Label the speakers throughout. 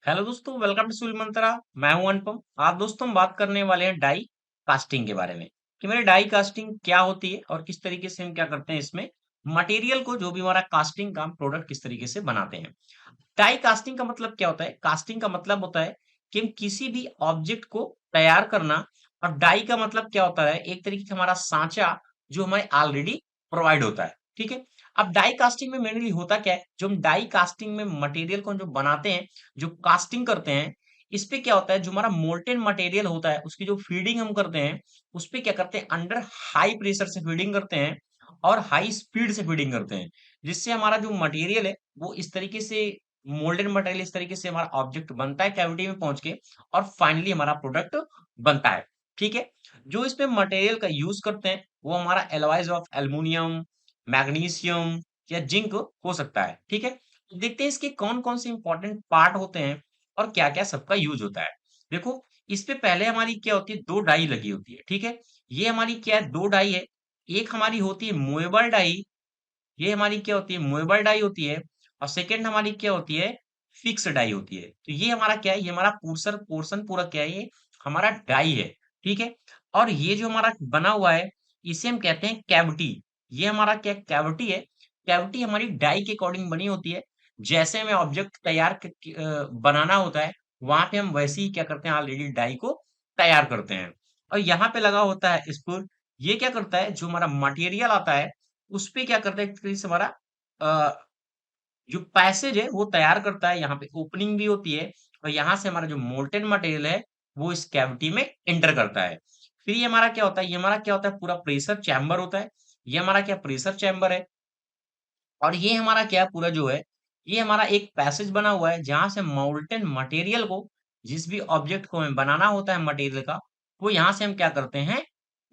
Speaker 1: Hello दोस्तों, welcome to सूर्य मंत्रा। मैं हूं अनुपम। आज दोस्तों हम बात करने वाले हैं डाई कास्टिंग के बारे में कि मेरे डाई कास्टिंग क्या होती है और किस तरीके से हम क्या करते हैं इसमें मटेरियल को, जो भी हमारा कास्टिंग का प्रोडक्ट, किस तरीके से बनाते हैं। डाई कास्टिंग का मतलब क्या होता है? कास्टिंग का मतलब होता है कि हम किसी भी ऑब्जेक्ट को तैयार करना। और डाई का मतलब क्या होता है? एक तरीके से हमारा सांचा जो हमें ऑलरेडी प्रोवाइड होता है। ठीक है। अब डाई कास्टिंग में मेनली होता क्या है? जो हम डाई कास्टिंग में मटेरियल को जो बनाते हैं, जो कास्टिंग करते हैं, इस पे क्या होता है? जो हमारा मोल्टेन मटेरियल होता है उसकी जो फीडिंग हम करते हैं, उस पे क्या करते हैं? अंडर हाई प्रेशर से फीडिंग करते हैं और हाई स्पीड से फीडिंग करते हैं, जिससे हमारा जो मटेरियल है वो इस तरीके से मोल्डेड मटेरियल इस तरीके से हमारा ऑब्जेक्ट बनता है कैविटी में पहुंच के, और फाइनली हमारा प्रोडक्ट बनता है। ठीक है। जो इसमें मटेरियल का यूज करते हैं वो हमारा एलॉयज ऑफ एल्युमिनियम, मैग्नीशियम या जिंक हो सकता है। ठीक है। तो देखते हैं इसके कौन कौन से इंपॉर्टेंट पार्ट होते हैं और क्या क्या सबका यूज होता है। देखो, इस पे पहले हमारी क्या होती है? दो डाई लगी होती है। ठीक है। ये हमारी क्या है? दो डाई है। एक हमारी होती है मूवेबल डाई। ये हमारी क्या होती है? मूवेबल डाई होती है। और सेकंड हमारी क्या होती है? फिक्स डाई होती है। तो ये हमारा क्या है? ये हमारा पोर्शन पोर्शन पूरा क्या है? ये हमारा डाई है। ठीक है। और ये जो हमारा बना हुआ है, इसे हम कहते हैं कैविटी। ये हमारा क्या? कैविटी है। कैविटी हमारी डाई के अकॉर्डिंग बनी होती है। जैसे हमें ऑब्जेक्ट तैयार बनाना होता है, वहां पे हम वैसे ही क्या करते हैं? ऑलरेडी डाई को तैयार करते हैं। और यहाँ पे लगा होता है स्पूल। ये क्या करता है? जो हमारा मटेरियल आता है उस पे क्या करता है? एक तरीके से हमारा अ, जो पैसेज है वो तैयार करता है। यहाँ पे ओपनिंग भी होती है और यहाँ से हमारा जो मोल्टेन मटेरियल है वो इस कैविटी में एंटर करता है। फिर ये हमारा क्या होता है? ये हमारा क्या होता है? पूरा प्रेशर चैम्बर होता है। ये हमारा क्या? प्रेशर चैम्बर है। और ये हमारा क्या पूरा जो है, ये हमारा एक पैसेज बना हुआ है जहां से मोल्टेन मटेरियल को, जिस भी ऑब्जेक्ट को हमें बनाना होता है मटेरियल का, वो यहाँ से हम क्या करते हैं?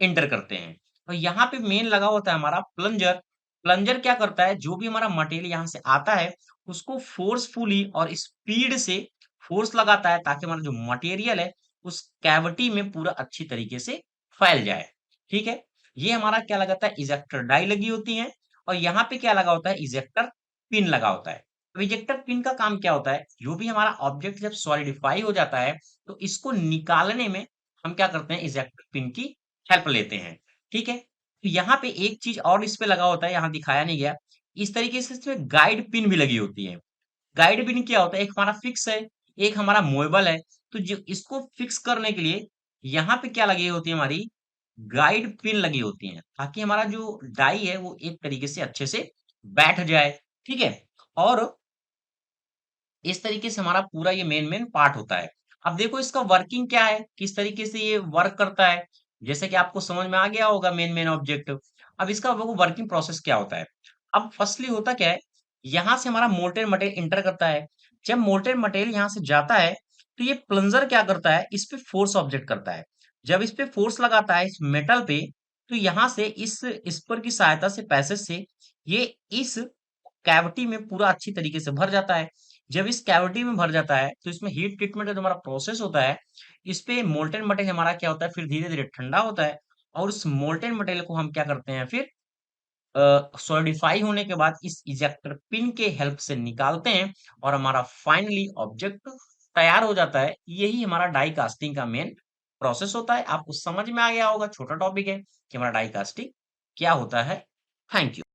Speaker 1: इंटर करते हैं। और यहाँ पे मेन लगा होता है हमारा प्लंजर। प्लंजर क्या करता है? जो भी हमारा मटेरियल यहाँ से आता है उसको फोर्सफुली और स्पीड से फोर्स लगाता है, ताकि हमारा जो मटेरियल है उस कैविटी में पूरा अच्छी तरीके से फैल जाए। ठीक है। ये हमारा क्या लगाता है? इजेक्टर डाई लगी होती है। और यहाँ पे क्या लगा होता है? इजेक्टर पिन लगा होता है। अब इजेक्टर पिन का काम क्या होता है? जो भी हमारा ऑब्जेक्ट जब सॉलिडिफाई हो जाता है तो इसको निकालने में हम क्या करते हैं? इजेक्टर पिन की हेल्प लेते हैं। ठीक है। तो यहाँ पे एक चीज और इस पे लगा होता है, यहाँ दिखाया नहीं गया। इस तरीके से इसमें गाइड पिन भी लगी होती है। गाइड पिन क्या होता है? एक हमारा फिक्स है, एक हमारा मूवेबल है। तो जो इसको फिक्स करने के लिए यहाँ पे क्या लगी होती है? हमारी गाइड पिन लगी होती हैं, ताकि हमारा जो डाई है वो एक तरीके से अच्छे से बैठ जाए। ठीक है। और इस तरीके से हमारा पूरा ये मेन मेन पार्ट होता है। अब देखो इसका वर्किंग क्या है, किस तरीके से ये वर्क करता है। जैसे कि आपको समझ में आ गया होगा मेन मेन ऑब्जेक्ट। अब इसका वो वर्किंग प्रोसेस क्या होता है? अब फर्स्टली होता क्या है? यहाँ से हमारा मोल्टेन मटेरियल इंटर करता है। जब मोल्टेन मटेरियल यहाँ से जाता है तो ये प्लंजर क्या करता है? इस पे फोर्स ऑब्जेक्ट करता है। जब इस पे फोर्स लगाता है इस मेटल पे, तो यहाँ से इस स्पर की सहायता से, पैसेज से, ये इस कैविटी में पूरा अच्छी तरीके से भर जाता है। जब इस कैविटी में भर जाता है तो इसमें हीट ट्रीटमेंट का जो हमारा प्रोसेस होता है, इस पे मोल्टेन मटेरियल हमारा क्या होता है? फिर धीरे धीरे ठंडा होता है। और उस मोल्टेन मटेरियल को हम क्या करते हैं? फिर सॉलिडिफाई होने के बाद इस इजेक्टर पिन के हेल्प से निकालते हैं और हमारा फाइनली ऑब्जेक्ट तैयार हो जाता है। यही हमारा डाई कास्टिंग का मेन प्रोसेस होता है। आपको समझ में आ गया होगा, छोटा टॉपिक है कि हमारा डाई कास्टिंग क्या होता है। Thank you.